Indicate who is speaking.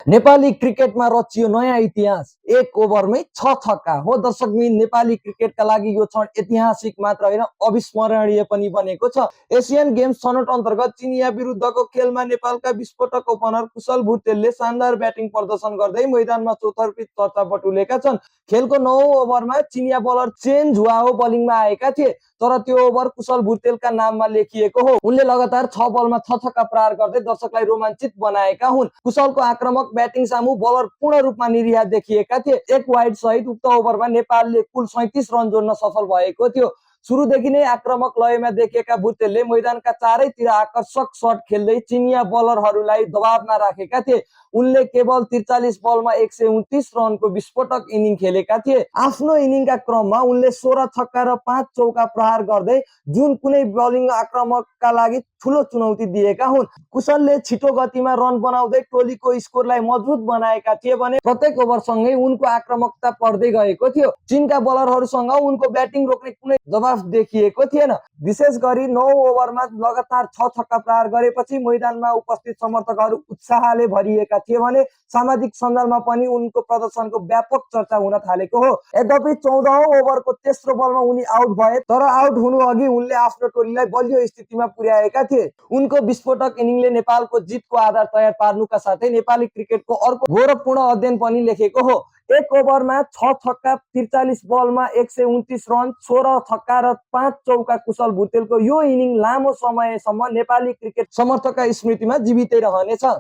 Speaker 1: नेपाली क्रिकेटमा रचियो नयाँ इतिहास। एक ओभरमै 6 छक्का हो दर्शकबिन। नेपाली क्रिकेटका लागि यो क्षण ऐतिहासिक मात्र होइन, अविस्मरणीय पनि बनेको छ। एसियन गेम्स छनौट अन्तर्गत चिनिया विरुद्धको खेलमा नेपालका विस्फोटक ओपनर कुशल भुटेलले शानदार ब्याटिङ प्रदर्शन गर्दै मैदानमा चौतर्फी चर्चा बटुलेका छन्। खेलको 9औं ओभरमा चिनिया बलर चेन झुआओ बलिङमा आएका थिए, तर त्यो ओभर कुशल भुटेलका नाममा लेखिएको हो। उनले लगातार 6 बलमा 6 छक्का प्रहार गर्दै दर्शकलाई रोमाञ्चित बनाएका हुन्। कुशलको आक्रामक ब्याटिङ सामु बलर पूर्ण रूपमा निरीह देखिएका थिए। एक वाइड सहित उक्त ओभरमा नेपालले कुल 37 रन जोड्न सफल भएको थियो। सुरुदेखि नै आक्रामक लयमा देखिएका भुटेलले मैदानका चारैतिर आकर्षक शट खेल्दै चिनिया बलरहरूलाई दबावमा राखेका थिए। उनले केवल 43 बलमा 129 रनको विस्फोटक इनिङ खेलेका थिए। आफ्नो इनिङका क्रममा उनले 16 छक्का र 5 चौका प्रहार गर्दै जुन कुनै बलिङ आक्रामकका लागि ठूलो चुनौती दिएका हुन्। कुशलले छिटो गतिमा रन बनाउँदै टोलीको स्कोरलाई मजबुत बनाएका थिए भने प्रत्येक ओभरसँगै उनको आक्रामकता बढ्दै गएको थियो। चीनका बलरहरूसँग उनको ब्याटिङ रोक्ने कुनै जवाफ देखिएको थिएन। विशेष गरी 9 ओभरमा लगातार 6 छक्का प्रहार गरेपछि मैदानमा उपस्थित समर्थकहरू उत्साहले भरिएका थिए भने सामाजिक सञ्जालमा पनि उनको प्रदर्शनको व्यापक चर्चा हुन थालेको हो। यद्यपि 14औं ओभरको तेस्रो बलमा उनी आउट भए, तर आउट हुनु अघि उनले आफ्नो टोलीलाई बलियो स्थितिमा पुर्याएका थिए। उनको विस्फोटक इनिङले नेपालको जितको आधार तयार पार्नुका साथै नेपाली क्रिकेटको अर्को गौरवपूर्ण अध्ययन पनि लेखेको हो। एक ओभरमा 6 छक्का, 43 बलमा 129 रन, 16 छक्का र 5 चौका कुशल भुटेलको यो इनिङ लामो समयसम्म नेपाली क्रिकेट समर्थकका स्मृतिमा जीवितै रहनेछ।